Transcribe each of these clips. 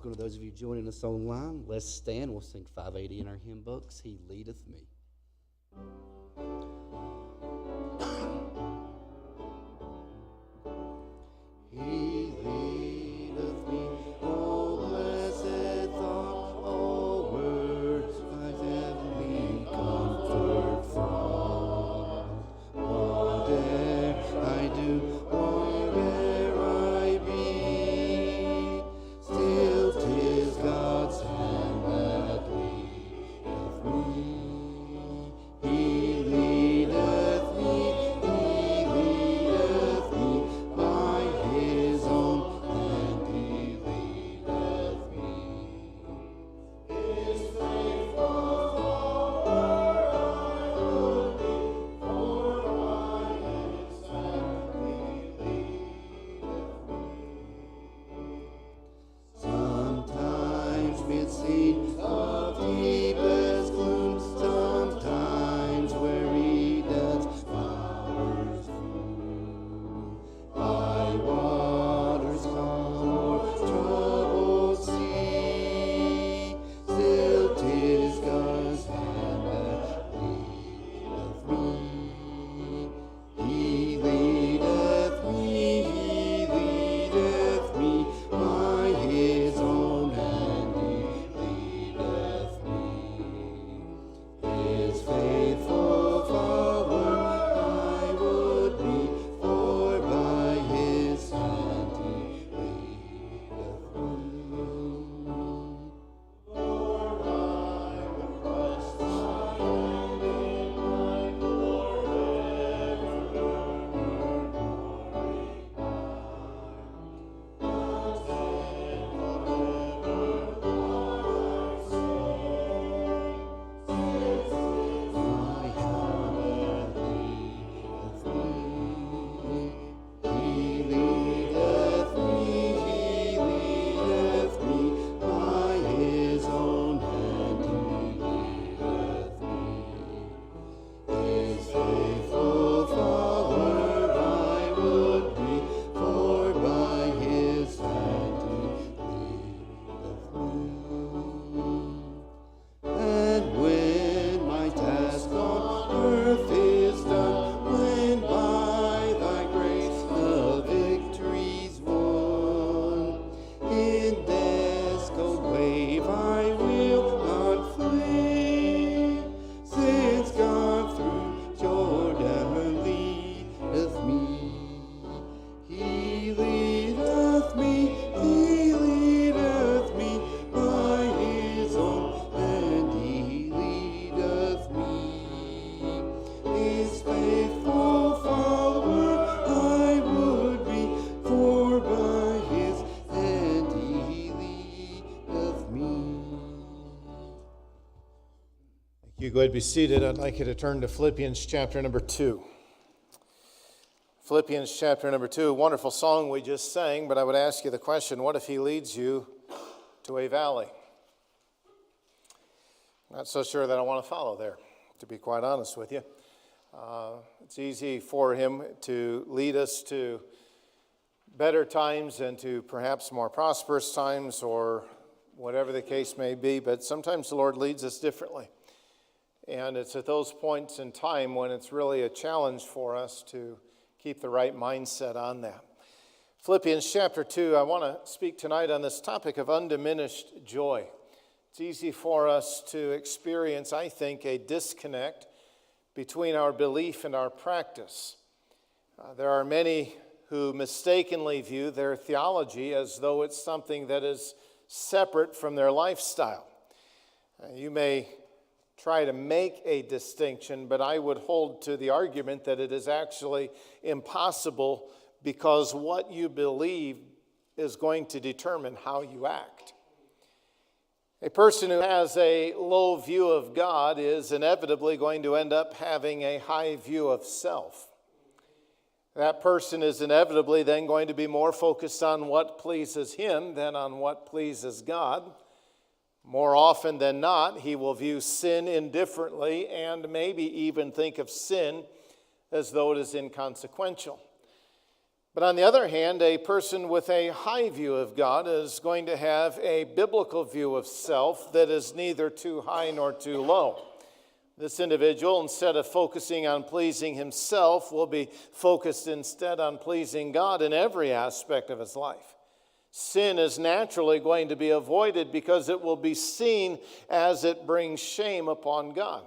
welcome to those of you joining us online. Let's stand. We'll sing 580 in our hymn books. He leadeth me. He leadeth me, oh blessed thought, oh words I've heavenly comfort from. Whate'er I do, where'er I be, still 'tis God's hand that leadeth me. He leadeth me by His own hand. He leadeth me. His faithful follower I would be, for by His hand He leadeth me. Sometimes mid-sea of deepest gloom, sometimes where Eden's flowers bloom. By waters calm or troubled sea, still 'tis God's hand that leadeth me. He leadeth me by His own hand. He leadeth me. His faithful follower I would be, for by His hand He leadeth me. Lord, I will trust Thy hand in mine, Lord, ever glory my heart leadeth me. He leadeth me by His own hand. He leadeth me. His faithful follower I would be, for by His hand He leadeth me. And when my task on earth is done, when by Thy grace the victory's won, in death's cold wave I will not flee, since God through Jordan leadeth me. He leadeth me by His own hand. He leadeth me. His faithful follower I would be, for by His hand He leadeth me. Thank you. Go ahead and be seated. I'd like you to turn to Philippians chapter number 2. Philippians chapter number 2, a wonderful song we just sang, but I would ask you the question, what if He leads you to a valley? Not so sure that I want to follow there, to be quite honest with you. It's easy for Him to lead us to better times and to perhaps more prosperous times, or whatever the case may be, but sometimes the Lord leads us differently. And it's at those points in time when it's really a challenge for us to keep the right mindset on that. Philippians chapter 2, I want to speak tonight on this topic of undiminished joy. It's easy for us to experience, I think, a disconnect between our belief and our practice. There are many who mistakenly view their theology as though it's something that is separate from their lifestyle. You may try to make a distinction, but I would hold to the argument that it is actually impossible, because what you believe is going to determine how you act. A person who has a low view of God is inevitably going to end up having a high view of self. That person is inevitably then going to be more focused on what pleases him than on what pleases God. More often than not, he will view sin indifferently and maybe even think of sin as though it is inconsequential. But on the other hand, a person with a high view of God is going to have a biblical view of self that is neither too high nor too low. This individual, instead of focusing on pleasing himself, will be focused instead on pleasing God in every aspect of his life. Sin is naturally going to be avoided because it will be seen as it brings shame upon God.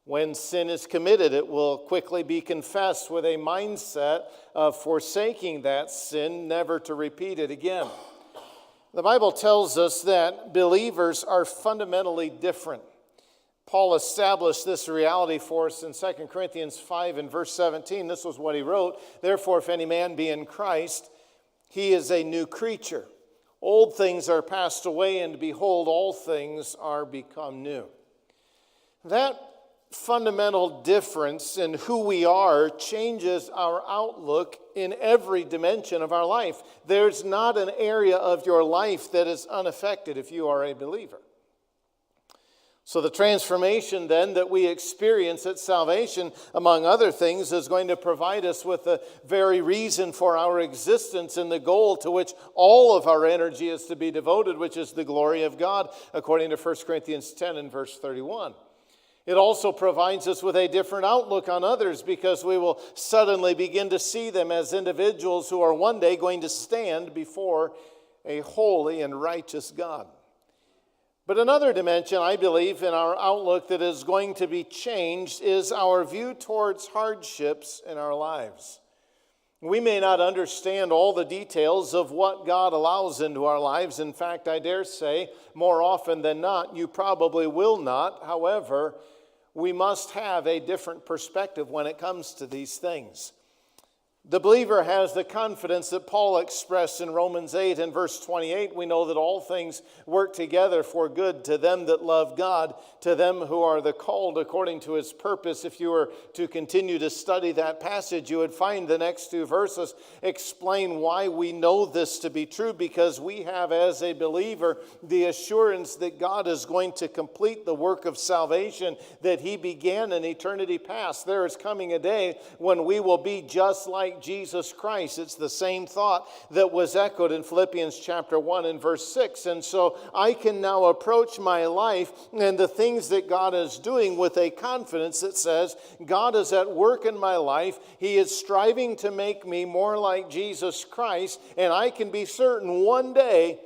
When sin is committed, it will quickly be confessed with a mindset of forsaking that sin, never to repeat it again. The Bible tells us that believers are fundamentally different. Paul established this reality for us in 2 Corinthians 5 and verse 17. This was what he wrote. Therefore, if any man be in Christ, he is a new creature. Old things are passed away, and behold, all things are become new. That fundamental difference in who we are changes our outlook in every dimension of our life. There's not an area of your life that is unaffected if you are a believer. So the transformation then that we experience at salvation, among other things, is going to provide us with the very reason for our existence and the goal to which all of our energy is to be devoted, which is the glory of God, according to 1 Corinthians 10 and verse 31. It also provides us with a different outlook on others because we will suddenly begin to see them as individuals who are one day going to stand before a holy and righteous God. But another dimension, I believe, in our outlook that is going to be changed is our view towards hardships in our lives. We may not understand all the details of what God allows into our lives. In fact, I dare say, more often than not, you probably will not. However, we must have a different perspective when it comes to these things. The believer has the confidence that Paul expressed in Romans 8 and verse 28. We know that all things work together for good to them that love God, to them who are the called according to his purpose. If you were to continue to study that passage, you would find the next two verses explain why we know this to be true, because we have as a believer the assurance that God is going to complete the work of salvation that he began in eternity past. There is coming a day when we will be just like Jesus Christ. It's the same thought that was echoed in Philippians chapter 1 and verse 6. And so I can now approach my life and the things that God is doing with a confidence that says, God is at work in my life. He is striving to make me more like Jesus Christ, and I can be certain one day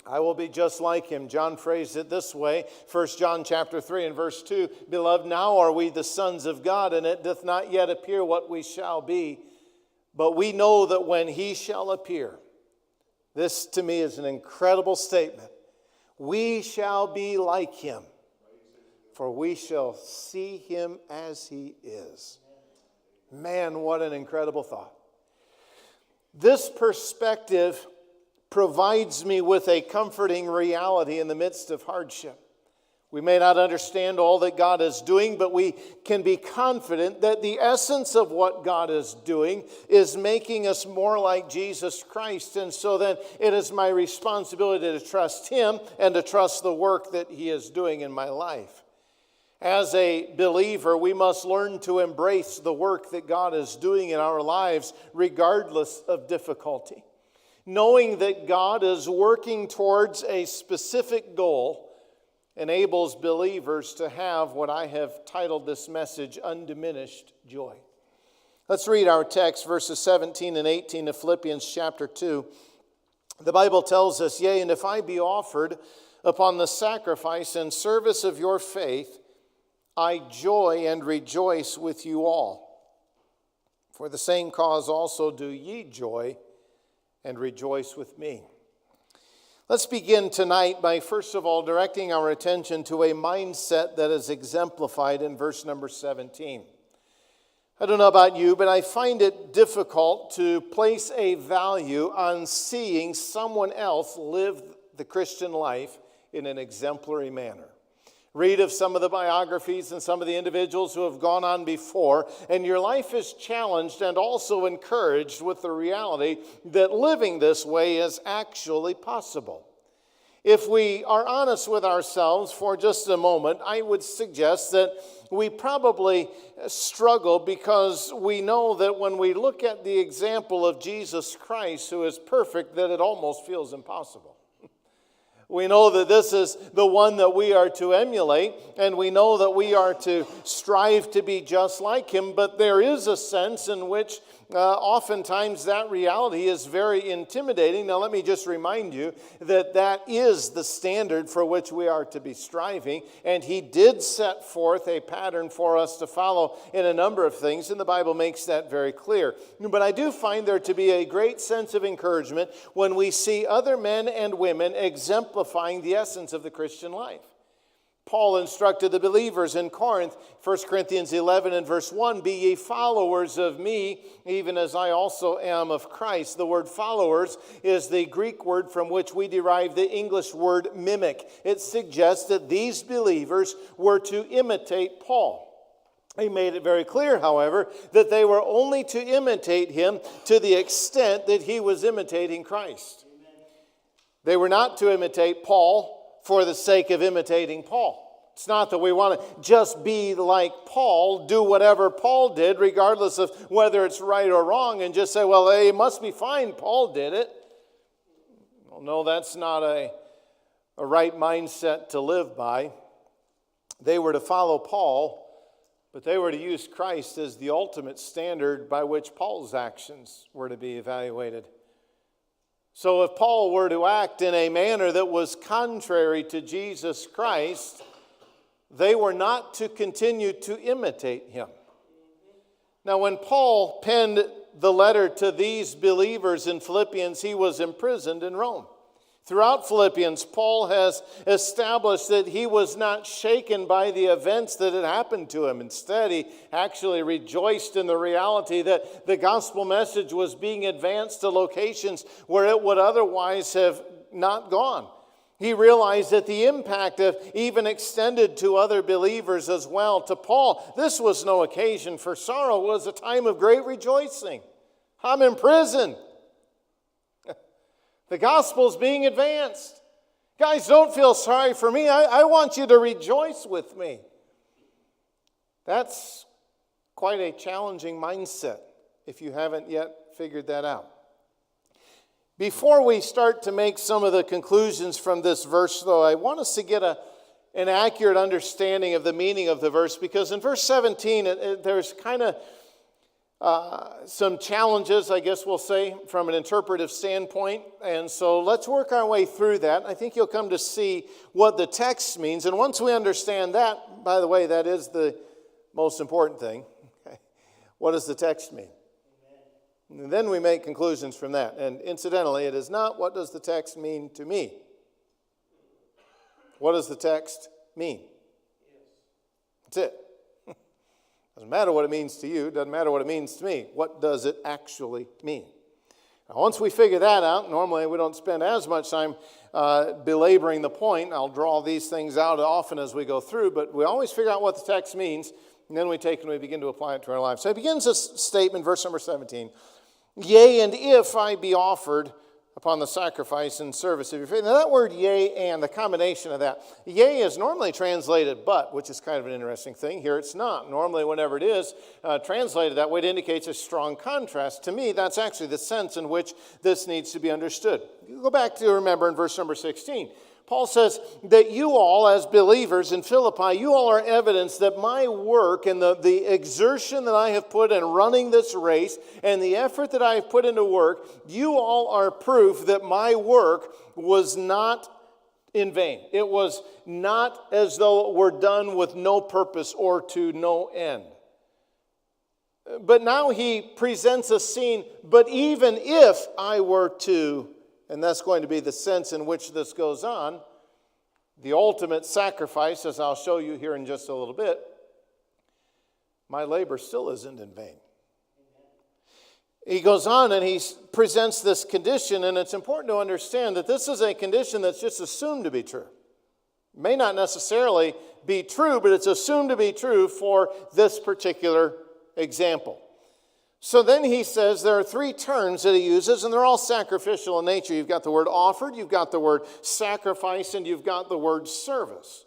I will be just like him. John phrased it this way, 1 John chapter 3 and verse 2, Beloved, now are we the sons of God, and it doth not yet appear what we shall be. But we know that when he shall appear, this to me is an incredible statement, we shall be like him, for we shall see him as he is. Man, what an incredible thought. This perspective provides me with a comforting reality in the midst of hardship. We may not understand all that God is doing, but we can be confident that the essence of what God is doing is making us more like Jesus Christ. And so then it is my responsibility to trust him and to trust the work that he is doing in my life. As a believer, we must learn to embrace the work that God is doing in our lives, regardless of difficulty. Knowing that God is working towards a specific goal enables believers to have what I have titled this message, Undiminished Joy. Let's read our text, verses 17 and 18 of Philippians chapter 2. The Bible tells us, Yea, and if I be offered upon the sacrifice and service of your faith, I joy and rejoice with you all. For the same cause also do ye joy and rejoice with me. Let's begin tonight by first of all directing our attention to a mindset that is exemplified in verse number 17. I don't know about you, but I find it difficult to place a value on seeing someone else live the Christian life in an exemplary manner. Read of some of the biographies and some of the individuals who have gone on before, and your life is challenged and also encouraged with the reality that living this way is actually possible. If we are honest with ourselves for just a moment, I would suggest that we probably struggle because we know that when we look at the example of Jesus Christ, who is perfect, that it almost feels impossible. We know that this is the one that we are to emulate, and we know that we are to strive to be just like him, but there is a sense in which oftentimes that reality is very intimidating. Now let me just remind you that that is the standard for which we are to be striving, and he did set forth a pattern for us to follow in a number of things, and the Bible makes that very clear. But I do find there to be a great sense of encouragement when we see other men and women exemplifying the essence of the Christian life. Paul instructed the believers in Corinth, 1 Corinthians 11 and verse 1, "Be ye followers of me, even as I also am of Christ." The word followers is the Greek word from which we derive the English word mimic. It suggests that these believers were to imitate Paul. He made it very clear, however, that they were only to imitate him to the extent that he was imitating Christ. They were not to imitate Paul for the sake of imitating Paul. It's not that we want to just be like Paul, do whatever Paul did, regardless of whether it's right or wrong, and just say, well, it must be fine, Paul did it. Well, no, that's not a right mindset to live by. They were to follow Paul, but they were to use Christ as the ultimate standard by which Paul's actions were to be evaluated. So if Paul were to act in a manner that was contrary to Jesus Christ, they were not to continue to imitate him. Now, when Paul penned the letter to these believers in Philippians, he was imprisoned in Rome. Throughout Philippians, Paul has established that he was not shaken by the events that had happened to him. Instead, he actually rejoiced in the reality that the gospel message was being advanced to locations where it would otherwise have not gone. He realized that the impact of even extended to other believers as well. To Paul, this was no occasion for sorrow. It was a time of great rejoicing. I'm in prison. The gospel's being advanced. Guys, don't feel sorry for me. I want you to rejoice with me. That's quite a challenging mindset if you haven't yet figured that out. Before we start to make some of the conclusions from this verse, though, I want us to get an accurate understanding of the meaning of the verse, because in verse 17, there's kind of some challenges, I guess we'll say, from an interpretive standpoint. And so let's work our way through that. I think you'll come to see what the text means. And once we understand that, by the way, that is the most important thing. Okay. What does the text mean? And then we make conclusions from that. And incidentally, it is not what does the text mean to me. What does the text mean? That's it. Doesn't matter what it means to you. Doesn't matter what it means to me. What does it actually mean? Now, once we figure that out, normally we don't spend as much time belaboring the point. I'll draw these things out often as we go through, but we always figure out what the text means, and then we take and we begin to apply it to our lives. So it begins this statement, verse number 17. Yea, and if I be offered upon the sacrifice and service of your faith. Now that word yea and, the combination of that. Yea is normally translated but, which is kind of an interesting thing. Here it's not. Normally whenever it is translated that way, it indicates a strong contrast. To me, that's actually the sense in which this needs to be understood. You go back to remember in verse number 16. Paul says that you all, as believers in Philippi, you all are evidence that my work and the exertion that I have put in running this race and the effort that I have put into work, you all are proof that my work was not in vain. It was not as though it were done with no purpose or to no end. But now he presents a scene, but even if I were to, and that's going to be the sense in which this goes on, the ultimate sacrifice, as I'll show you here in just a little bit, my labor still isn't in vain. He goes on and he presents this condition, and it's important to understand that this is a condition that's just assumed to be true. It may not necessarily be true, but it's assumed to be true for this particular example. So then he says there are three terms that he uses, and they're all sacrificial in nature. You've got the word offered, you've got the word sacrifice, and you've got the word service.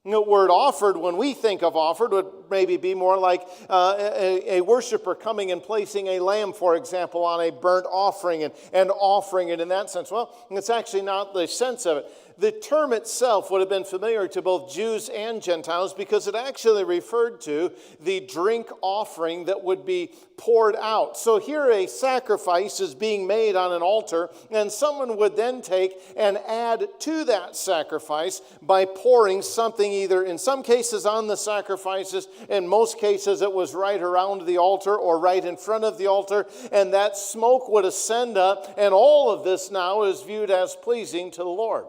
The word offered, when we think of offered, would maybe be more like a worshiper coming and placing a lamb, for example, on a burnt offering and offering it in that sense. Well, it's actually not the sense of it. The term itself would have been familiar to both Jews and Gentiles because it actually referred to the drink offering that would be poured out. So here a sacrifice is being made on an altar, and someone would then take and add to that sacrifice by pouring something either in some cases on the sacrifices, in most cases it was right around the altar or right in front of the altar, and that smoke would ascend up, and all of this now is viewed as pleasing to the Lord.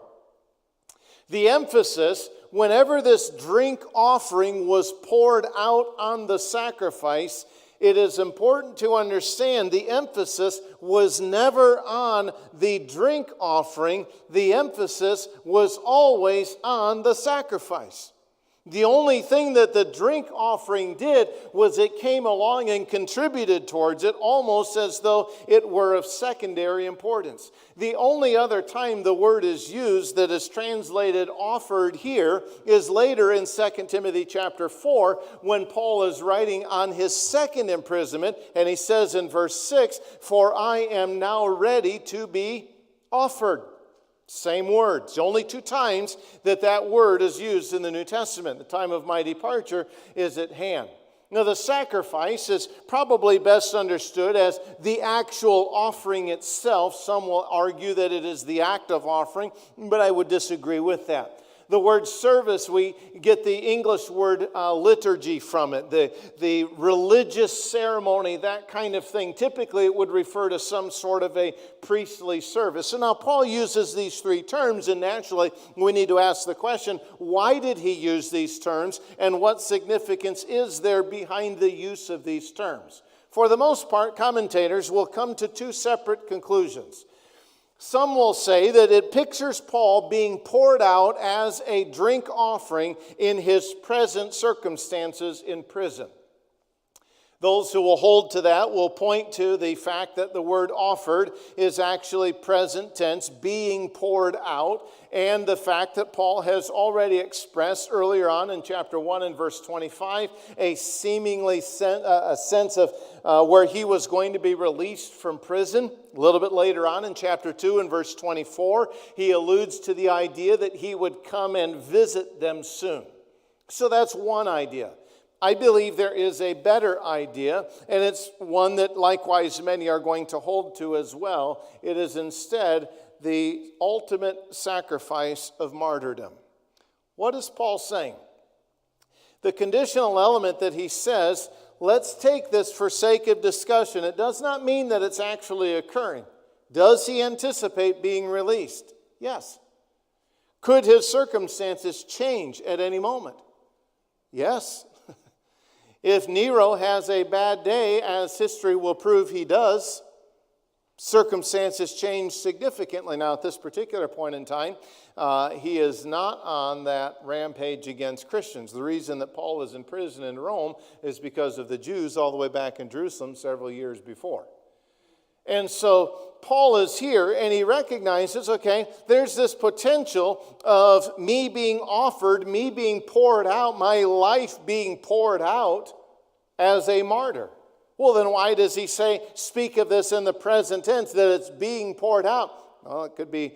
The emphasis, whenever this drink offering was poured out on the sacrifice, it is important to understand the emphasis was never on the drink offering. The emphasis was always on the sacrifice. The only thing that the drink offering did was it came along and contributed towards it, almost as though it were of secondary importance. The only other time the word is used that is translated offered here is later in 2 Timothy chapter 4 when Paul is writing on his second imprisonment, and he says in verse 6, "For I am now ready to be offered." Same words. Only two times that word is used in the New Testament. The time of my departure is at hand. Now, the sacrifice is probably best understood as the actual offering itself. Some will argue that it is the act of offering, but I would disagree with that. The word service, we get the English word liturgy from it, the religious ceremony, that kind of thing. Typically, it would refer to some sort of a priestly service. So now Paul uses these three terms, and naturally, we need to ask the question, why did he use these terms, and what significance is there behind the use of these terms? For the most part, commentators will come to two separate conclusions. Some will say that it pictures Paul being poured out as a drink offering in his present circumstances in prison. Those who will hold to that will point to the fact that the word offered is actually present tense, being poured out, and the fact that Paul has already expressed earlier on in chapter 1 and verse 25 a seemingly a sense of where he was going to be released from prison. A little bit later on in chapter 2 and verse 24, he alludes to the idea that he would come and visit them soon. So that's one idea. I believe there is a better idea, and it's one that likewise many are going to hold to as well. It is instead the ultimate sacrifice of martyrdom. What is Paul saying? The conditional element that he says, let's take this for sake of discussion. It does not mean that it's actually occurring. Does he anticipate being released? Yes. Could his circumstances change at any moment? Yes. If Nero has a bad day, as history will prove he does, circumstances change significantly. Now, at this particular point in time, he is not on that rampage against Christians. The reason that Paul was in prison in Rome is because of the Jews all the way back in Jerusalem several years before. And so Paul is here, and he recognizes, okay, there's this potential of me being offered, me being poured out, my life being poured out as a martyr. Well, then why does he speak of this in the present tense, that it's being poured out? Well, it could be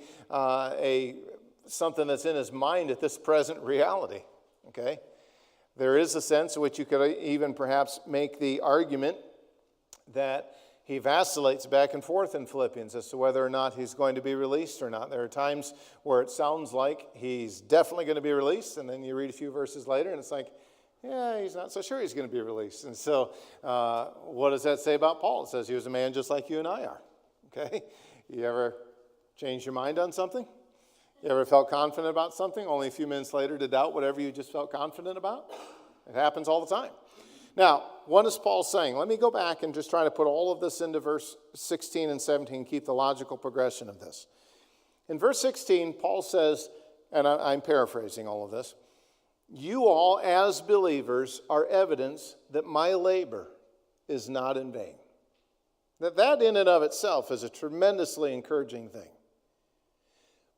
something that's in his mind at this present reality, okay? There is a sense in which you could even perhaps make the argument that he vacillates back and forth in Philippians as to whether or not he's going to be released or not. There are times where it sounds like he's definitely going to be released, and then you read a few verses later, and it's like, yeah, he's not so sure he's going to be released. And so what does that say about Paul? It says he was a man just like you and I are. Okay? You ever changed your mind on something? You ever felt confident about something, only a few minutes later to doubt whatever you just felt confident about? It happens all the time. Now, what is Paul saying? Let me go back and just try to put all of this into verse 16 and 17, keep the logical progression of this. In verse 16, Paul says, and I'm paraphrasing all of this, you all as believers are evidence that my labor is not in vain. That in and of itself is a tremendously encouraging thing.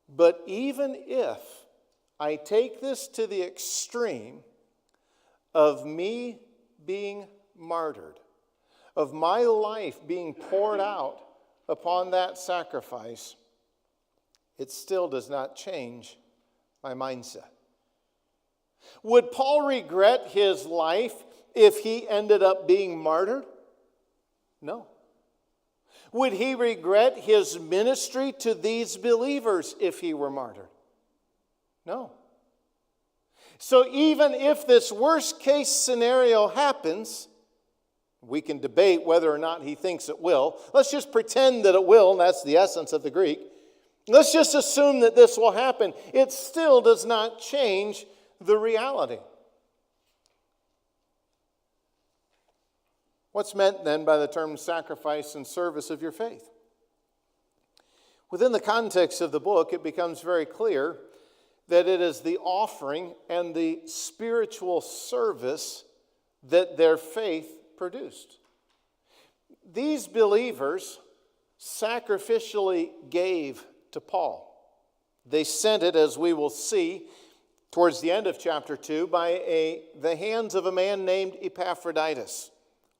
But even if I take this to the extreme of me being martyred, of my life being poured out upon that sacrifice, it still does not change my mindset. Would Paul regret his life if he ended up being martyred? No. Would he regret his ministry to these believers if he were martyred? No. So even if this worst case scenario happens, we can debate whether or not he thinks it will. Let's just pretend that it will, and that's the essence of the Greek. Let's just assume that this will happen. It still does not change the reality. What's meant then by the term sacrifice and service of your faith? Within the context of the book, it becomes very clear that it is the offering and the spiritual service that their faith produced. These believers sacrificially gave to Paul. They sent it, as we will see towards the end of chapter 2, by the hands of a man named Epaphroditus.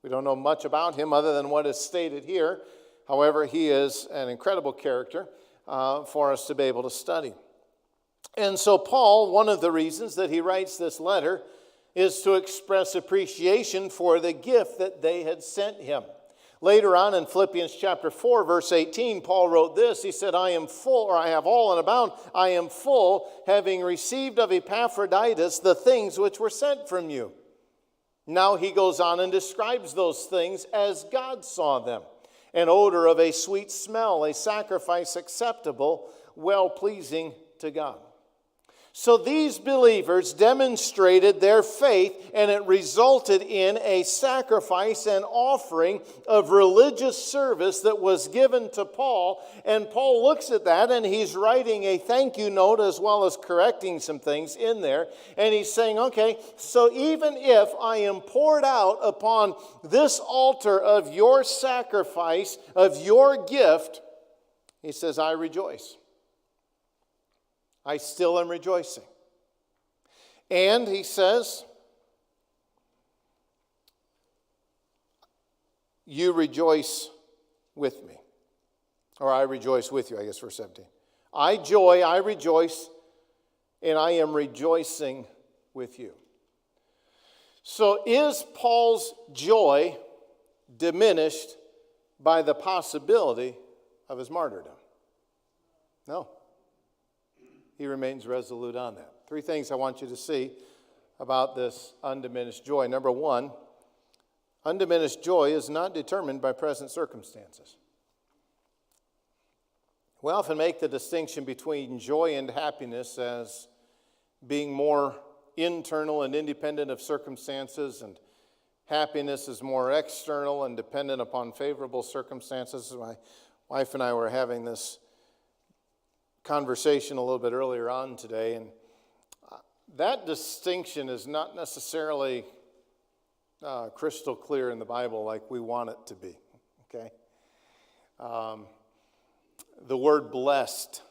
We don't know much about him other than what is stated here. However, he is an incredible character for us to be able to study. And so Paul, one of the reasons that he writes this letter is to express appreciation for the gift that they had sent him. Later on in Philippians chapter 4, verse 18, Paul wrote this. He said, I am full, or I have all and abound. I am full, having received of Epaphroditus the things which were sent from you. Now he goes on and describes those things as God saw them. An odor of a sweet smell, a sacrifice acceptable, well-pleasing to God. So these believers demonstrated their faith, and it resulted in a sacrifice and offering of religious service that was given to Paul. And Paul looks at that, and he's writing a thank you note as well as correcting some things in there. And he's saying, okay, so even if I am poured out upon this altar of your sacrifice, of your gift, he says, I rejoice. I still am rejoicing. And he says, you rejoice with me. Or I rejoice with you, I guess, verse 17. I rejoice, and I am rejoicing with you. So is Paul's joy diminished by the possibility of his martyrdom? No. He remains resolute on that. Three things I want you to see about this undiminished joy. Number one, undiminished joy is not determined by present circumstances. We often make the distinction between joy and happiness as being more internal and independent of circumstances, and happiness is more external and dependent upon favorable circumstances. My wife and I were having this conversation a little bit earlier on today, and that distinction is not necessarily crystal clear in the Bible like we want it to be, okay? The word blessed,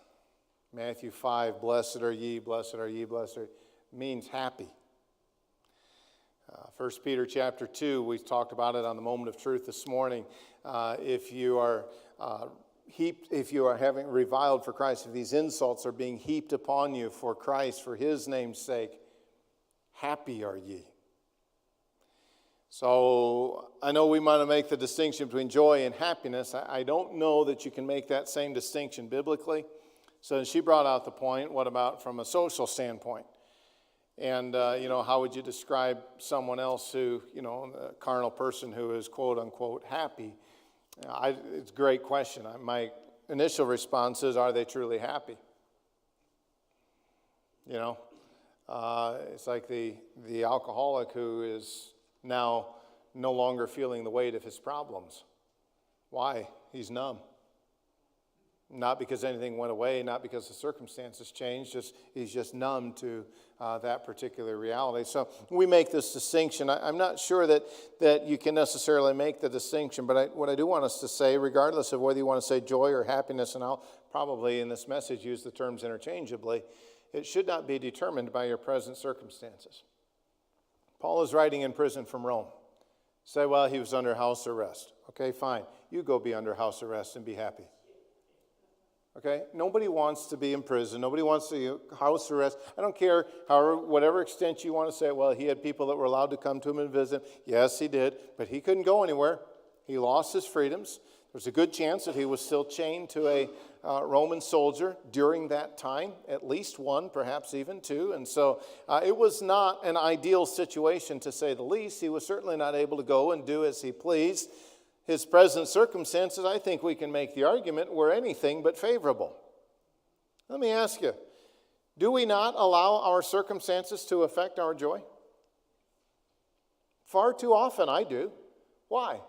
Matthew 5, blessed are ye, blessed are ye, blessed are ye, means happy. 1 Peter chapter 2, we talked about it on the Moment of Truth this morning. If you are having reviled for Christ, if these insults are being heaped upon you for Christ, for his name's sake, happy are ye. So I know we want to make the distinction between joy and happiness. I don't know that you can make that same distinction biblically. So she brought out the point, what about from a social standpoint? And, how would you describe someone else who, a carnal person who is quote unquote happy? It's a great question. My initial response is, are they truly happy? It's like the alcoholic who is now no longer feeling the weight of his problems. Why? He's numb. Not because anything went away, not because the circumstances changed, he's just numb to that particular reality. So we make this distinction. I'm not sure that you can necessarily make the distinction, but what I do want us to say, regardless of whether you want to say joy or happiness, and I'll probably in this message use the terms interchangeably, it should not be determined by your present circumstances. Paul is writing in prison from Rome. Say, well, he was under house arrest. Okay, fine. You go be under house arrest and be happy. Okay? Nobody wants to be in prison. Nobody wants to house arrest. I don't care whatever extent you want to say, well, he had people that were allowed to come to him and visit. Yes, he did, but he couldn't go anywhere. He lost his freedoms. There's a good chance that he was still chained to a Roman soldier during that time, at least one, perhaps even two. And so it was not an ideal situation, to say the least. He was certainly not able to go and do as he pleased. His present circumstances, I think we can make the argument, were anything but favorable. Let me ask you, do we not allow our circumstances to affect our joy? Far too often I do. Why?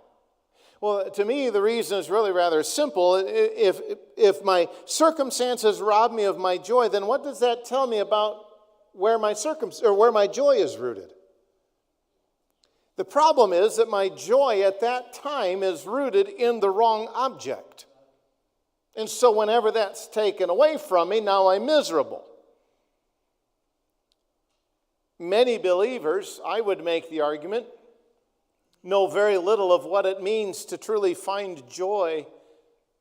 Well, to me, the reason is really rather simple. If my circumstances rob me of my joy, then what does that tell me about where my joy is rooted? The problem is that my joy at that time is rooted in the wrong object. And so whenever that's taken away from me, now I'm miserable. Many believers, I would make the argument, know very little of what it means to truly find joy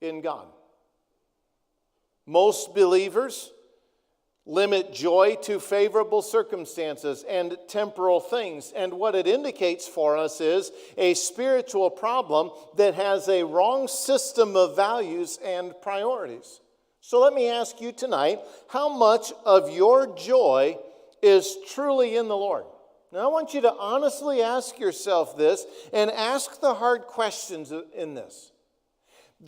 in God. Most believers limit joy to favorable circumstances and temporal things. And what it indicates for us is a spiritual problem that has a wrong system of values and priorities. So let me ask you tonight, how much of your joy is truly in the Lord? Now I want you to honestly ask yourself this and ask the hard questions in this.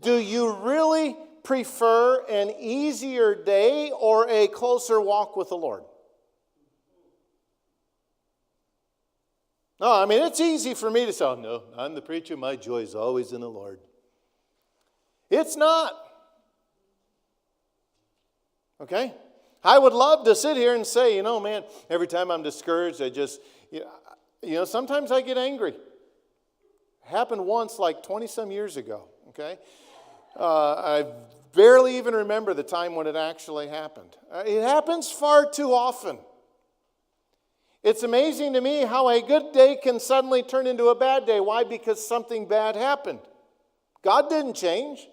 Do you really prefer an easier day or a closer walk with the Lord? No, I mean, it's easy for me to say, oh, no, I'm the preacher, my joy is always in the Lord. It's not. Okay? I would love to sit here and say, man, every time I'm discouraged, I just, sometimes I get angry. It happened once like 20-some years ago, okay? I barely even remember the time when it actually happened. It happens far too often. It's amazing to me how a good day can suddenly turn into a bad day. Why? Because something bad happened. God didn't change.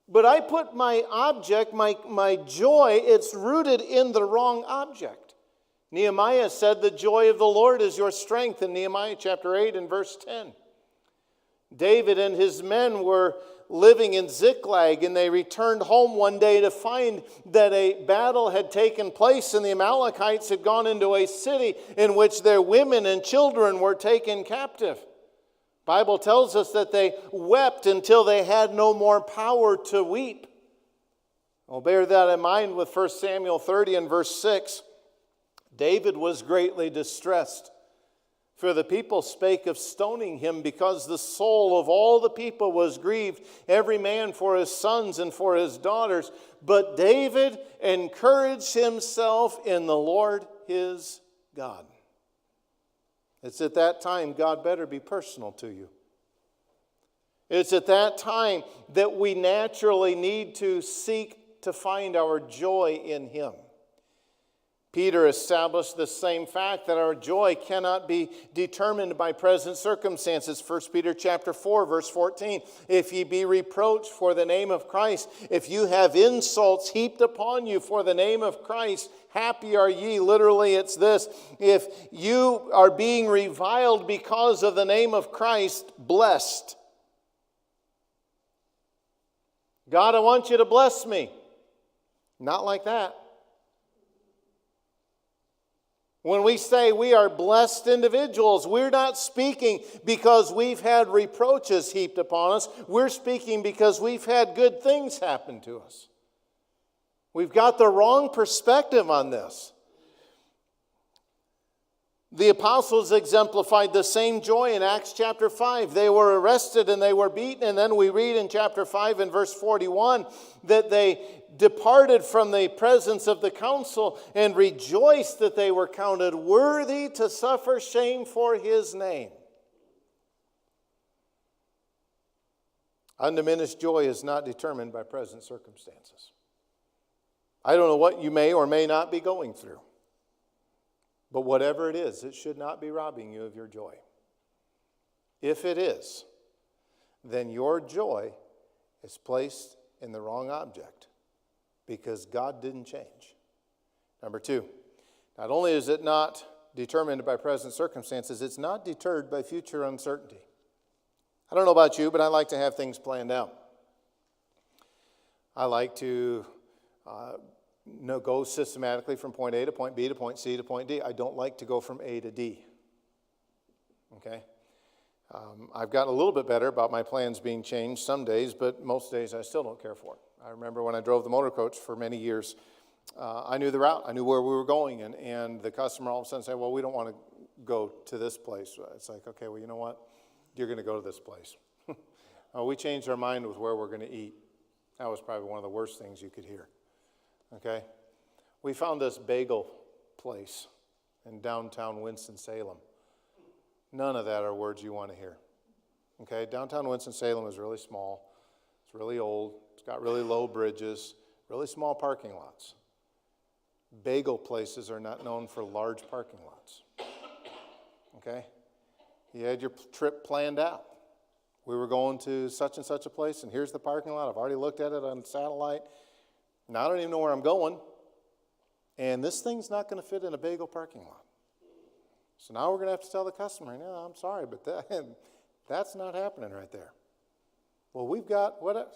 But I put my object, my joy, it's rooted in the wrong object. Nehemiah said, the joy of the Lord is your strength in Nehemiah chapter 8 and verse 10. David and his men were living in Ziklag, and they returned home one day to find that a battle had taken place and the Amalekites had gone into a city in which their women and children were taken captive. The Bible tells us that they wept until they had no more power to weep. Well, bear that in mind with 1 Samuel 30 and verse 6. David was greatly distressed, for the people spake of stoning him, because the soul of all the people was grieved, every man for his sons and for his daughters. But David encouraged himself in the Lord his God. It's at that time God better be personal to you. It's at that time that we naturally need to seek to find our joy in Him. Peter established the same fact that our joy cannot be determined by present circumstances. 1 Peter chapter 4, verse 14. If ye be reproached for the name of Christ, if you have insults heaped upon you for the name of Christ, happy are ye. Literally, it's this. If you are being reviled because of the name of Christ, blessed. God, I want you to bless me. Not like that. When we say we are blessed individuals, we're not speaking because we've had reproaches heaped upon us. We're speaking because we've had good things happen to us. We've got the wrong perspective on this. The apostles exemplified the same joy in Acts chapter 5. They were arrested and they were beaten, and then we read in chapter 5 and verse 41 that they departed from the presence of the council and rejoiced that they were counted worthy to suffer shame for his name. Undiminished joy is not determined by present circumstances. I don't know what you may or may not be going through. But whatever it is, it should not be robbing you of your joy. If it is, then your joy is placed in the wrong object because God didn't change. Number two, not only is it not determined by present circumstances, it's not deterred by future uncertainty. I don't know about you, but I like to have things planned out. I like to go systematically from point A to point B to point C to point D. I don't like to go from A to D. Okay? I've gotten a little bit better about my plans being changed some days, but most days I still don't care for it. I remember when I drove the motor coach for many years, I knew the route. I knew where we were going, and the customer all of a sudden said, well, we don't want to go to this place. It's like, okay, well, you know what? You're going to go to this place. We changed our mind with where we're going to eat. That was probably one of the worst things you could hear. Okay? We found this bagel place in downtown Winston-Salem. None of that are words you want to hear. Okay? Downtown Winston-Salem is really small. It's really old. It's got really low bridges, really small parking lots. Bagel places are not known for large parking lots. Okay? You had your trip planned out. We were going to such and such a place, and here's the parking lot. I've already looked at it on satellite. Now I don't even know where I'm going. And this thing's not going to fit in a bagel parking lot. So now we're going to have to tell the customer, no, I'm sorry, but that's not happening right there. Well, we've got what?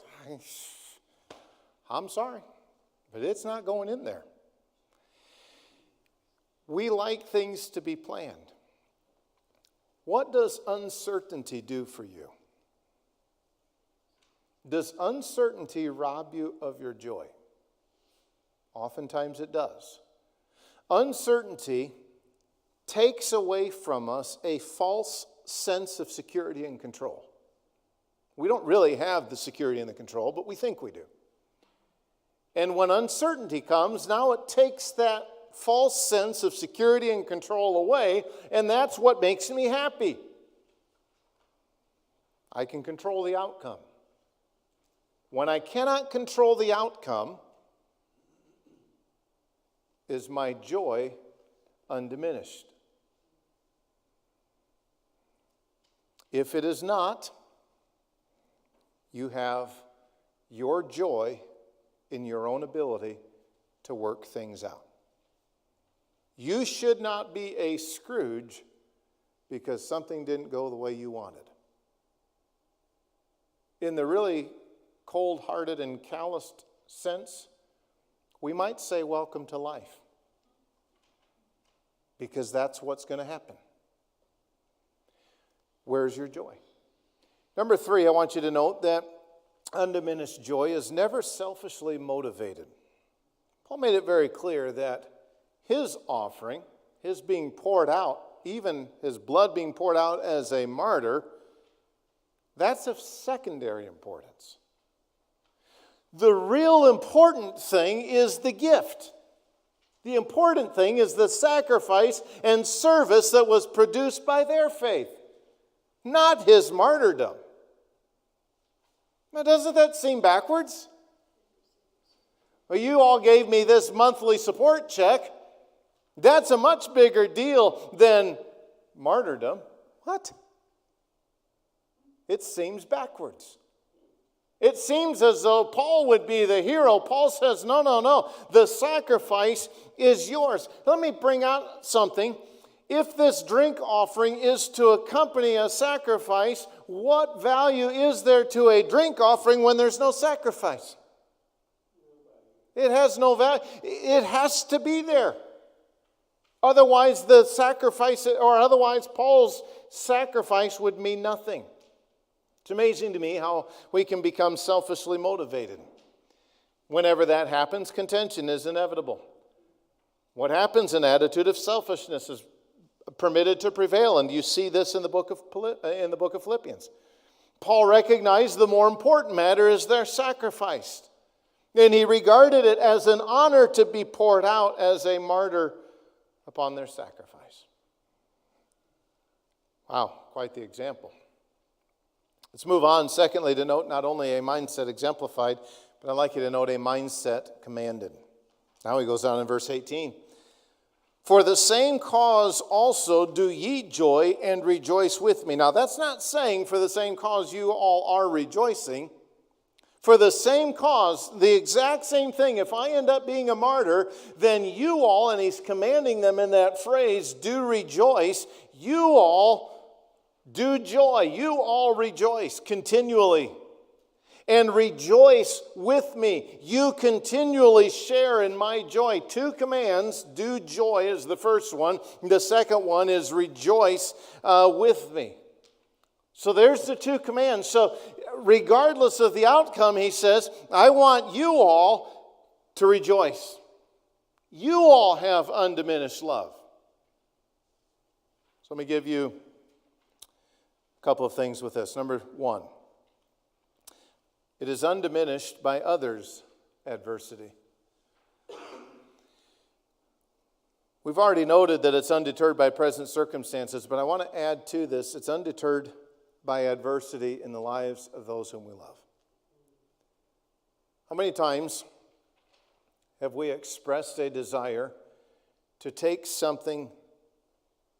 I'm sorry, but it's not going in there. We like things to be planned. What does uncertainty do for you? Does uncertainty rob you of your joy? Oftentimes it does. Uncertainty takes away from us a false sense of security and control. We don't really have the security and the control, but we think we do. And when uncertainty comes, now it takes that false sense of security and control away, and that's what makes me happy. I can control the outcome. When I cannot control the outcome, is my joy undiminished? If it is not, you have your joy in your own ability to work things out. You should not be a Scrooge because something didn't go the way you wanted. In the really cold-hearted and calloused sense, we might say welcome to life because that's what's going to happen. Where's your joy? Number 3, I want you to note that undiminished joy is never selfishly motivated. Paul made it very clear that his offering, his being poured out, even his blood being poured out as a martyr, that's of secondary importance. The real important thing is the gift. The important thing is the sacrifice and service that was produced by their faith, not his martyrdom. Now, doesn't that seem backwards? Well, you all gave me this monthly support check. That's a much bigger deal than martyrdom. What? It seems backwards. It seems as though Paul would be the hero. Paul says, no. The sacrifice is yours. Let me bring out something. If this drink offering is to accompany a sacrifice, what value is there to a drink offering when there's no sacrifice? It has no value. It has to be there. Otherwise, the sacrifice, or otherwise Paul's sacrifice would mean nothing. It's amazing to me how we can become selfishly motivated. Whenever that happens, contention is inevitable. What happens? An attitude of selfishness is permitted to prevail. And you see this in the book of Philippians. Paul recognized the more important matter is their sacrifice. And he regarded it as an honor to be poured out as a martyr upon their sacrifice. Wow, quite the example. Let's move on, secondly, to note not only a mindset exemplified, but I'd like you to note a mindset commanded. Now he goes on in verse 18. For the same cause also do ye joy and rejoice with me. Now that's not saying for the same cause you all are rejoicing. For the same cause, the exact same thing, if I end up being a martyr, then you all, and he's commanding them in that phrase, do rejoice. You all do joy. You all rejoice continually. And rejoice with me. You continually share in my joy. Two commands. Do joy is the first one. The second one is rejoice with me. So there's the two commands. So regardless of the outcome, he says, I want you all to rejoice. You all have undiminished love. So let me give you a couple of things with this. Number one, it is undiminished by others' adversity. We've already noted that it's undeterred by present circumstances, but I want to add to this, it's undeterred by adversity in the lives of those whom we love. How many times have we expressed a desire to take something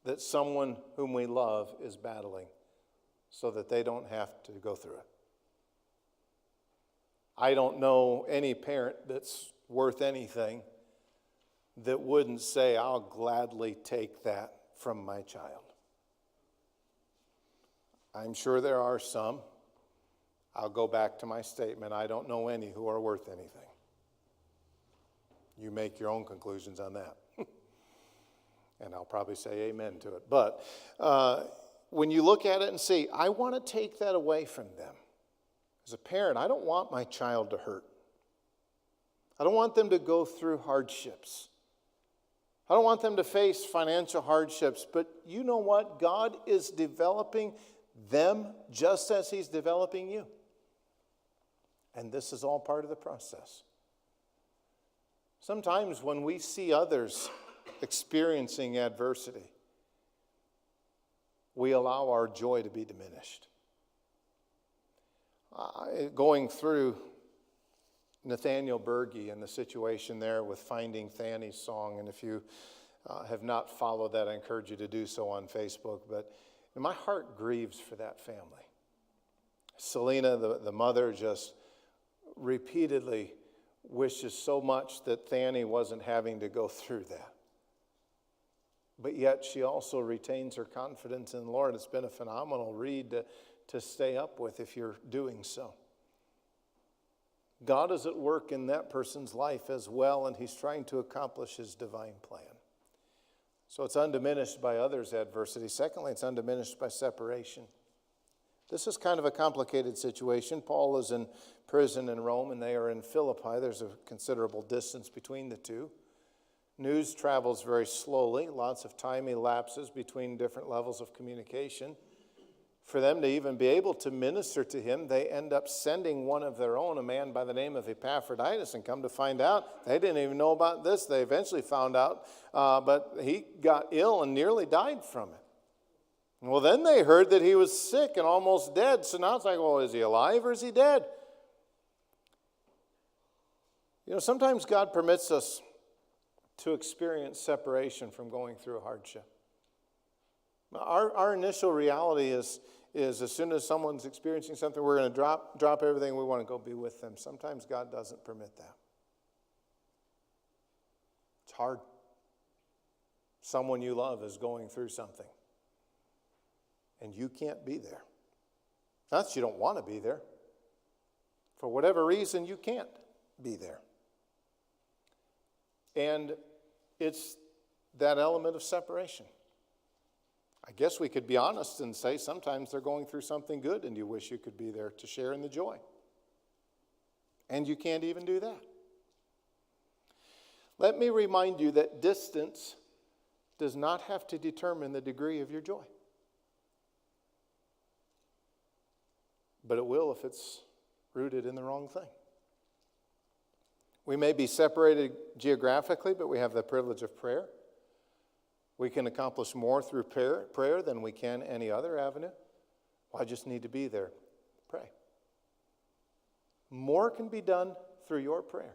that someone whom we love is battling so that they don't have to go through it? I don't know any parent that's worth anything that wouldn't say, I'll gladly take that from my child. I'm sure there are some. I'll go back to my statement. I don't know any who are worth anything. You make your own conclusions on that. And I'll probably say amen to it. But when you look at it and see, I want to take that away from them. As a parent, I don't want my child to hurt. I don't want them to go through hardships. I don't want them to face financial hardships. But you know what? God is developing them just as he's developing you. And this is all part of the process. Sometimes when we see others experiencing adversity, we allow our joy to be diminished. Going through Nathaniel Berge and the situation there with Finding Fanny's song, and if you have not followed that, I encourage you to do so on Facebook, but my heart grieves for that family. Selena, the mother, just repeatedly wishes so much that Fanny wasn't having to go through that. But yet she also retains her confidence in the Lord. It's been a phenomenal read to stay up with if you're doing so. God is at work in that person's life as well, and he's trying to accomplish his divine plan. So it's undiminished by others' adversity. Secondly, it's undiminished by separation. This is kind of a complicated situation. Paul is in prison in Rome, and they are in Philippi. There's a considerable distance between the two. News travels very slowly. Lots of time elapses between different levels of communication. For them to even be able to minister to him, they end up sending one of their own, a man by the name of Epaphroditus, and come to find out, they didn't even know about this. They eventually found out, but he got ill and nearly died from it. Well, then they heard that he was sick and almost dead. So now it's like, well, is he alive or is he dead? You know, sometimes God permits us to experience separation from going through a hardship. Our initial reality is as soon as someone's experiencing something, we're going to drop everything. We want to go be with them. Sometimes God doesn't permit that. It's hard. Someone you love is going through something, and you can't be there. Not that you don't want to be there. For whatever reason, you can't be there. And it's that element of separation. I guess we could be honest and say sometimes they're going through something good and you wish you could be there to share in the joy. And you can't even do that. Let me remind you that distance does not have to determine the degree of your joy. But it will if it's rooted in the wrong thing. We may be separated geographically, but we have the privilege of prayer. We can accomplish more through prayer than we can any other avenue. Well, I just need to be there. Pray. More can be done through your prayer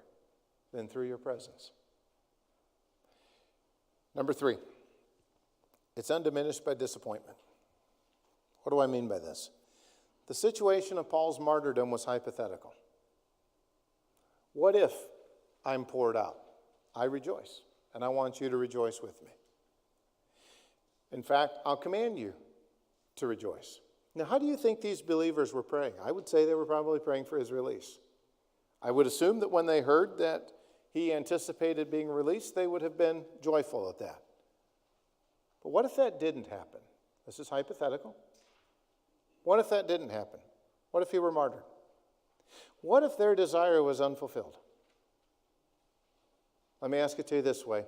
than through your presence. Number 3, it's undiminished by disappointment. What do I mean by this? The situation of Paul's martyrdom was hypothetical. What if I'm poured out? I rejoice, and I want you to rejoice with me. In fact, I'll command you to rejoice. Now, how do you think these believers were praying? I would say they were probably praying for his release. I would assume that when they heard that he anticipated being released, they would have been joyful at that. But what if that didn't happen? This is hypothetical. What if that didn't happen? What if he were martyred? What if their desire was unfulfilled? Let me ask it to you this way.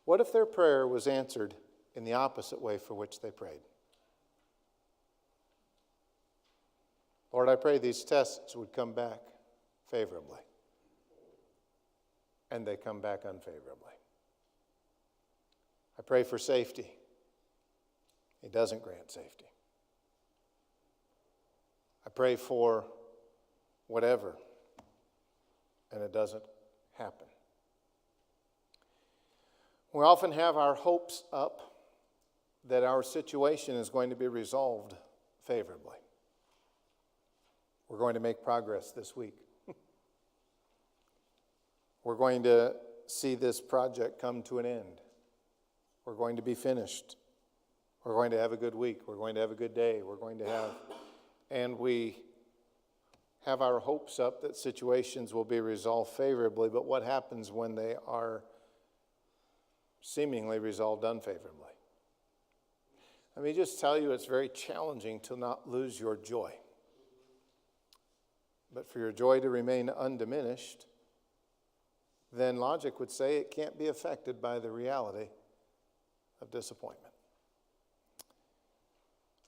What if their prayer was answered in the opposite way for which they prayed? Lord, I pray these tests would come back favorably. And they come back unfavorably. I pray for safety. He doesn't grant safety. I pray for whatever, and it doesn't happen. We often have our hopes up that our situation is going to be resolved favorably. We're going to make progress this week. We're going to see this project come to an end. We're going to be finished. We're going to have a good week. We're going to have a good day. And we have our hopes up that situations will be resolved favorably, but what happens when they are seemingly resolved unfavorably? Let me just tell you, it's very challenging to not lose your joy. But for your joy to remain undiminished, then logic would say it can't be affected by the reality of disappointment.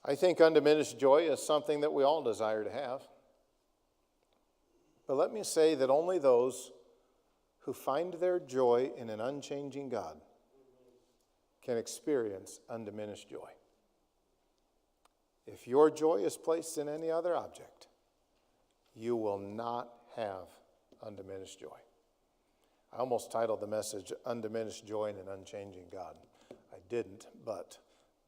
I think undiminished joy is something that we all desire to have. But let me say that only those who find their joy in an unchanging God can experience undiminished joy. If your joy is placed in any other object, you will not have undiminished joy. I almost titled the message, Undiminished Joy in an Unchanging God. I didn't, but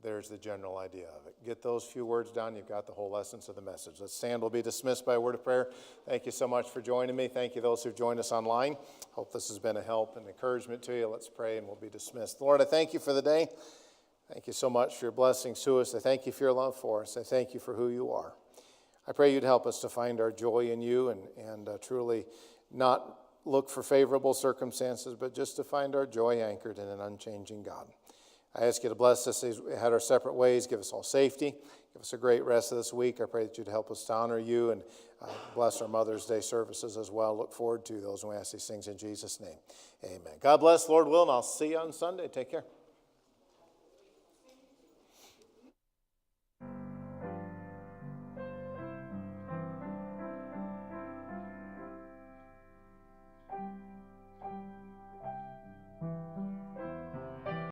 there's the general idea of it. Get those few words down, you've got the whole essence of the message. Let's stand, we'll be dismissed by a word of prayer. Thank you so much for joining me. Thank you those who've joined us online. Hope this has been a help and encouragement to you. Let's pray and we'll be dismissed. Lord, I thank you for the day. Thank you so much for your blessings to us. I thank you for your love for us. I thank you for who you are. I pray you'd help us to find our joy in you and truly not look for favorable circumstances, but just to find our joy anchored in an unchanging God. I ask you to bless us as we head our separate ways. Give us all safety. Give us a great rest of this week. I pray that you'd help us to honor you and bless our Mother's Day services as well. Look forward to those, and we ask these things in Jesus' name. Amen. God bless, Lord willing. I'll see you on Sunday. Take care.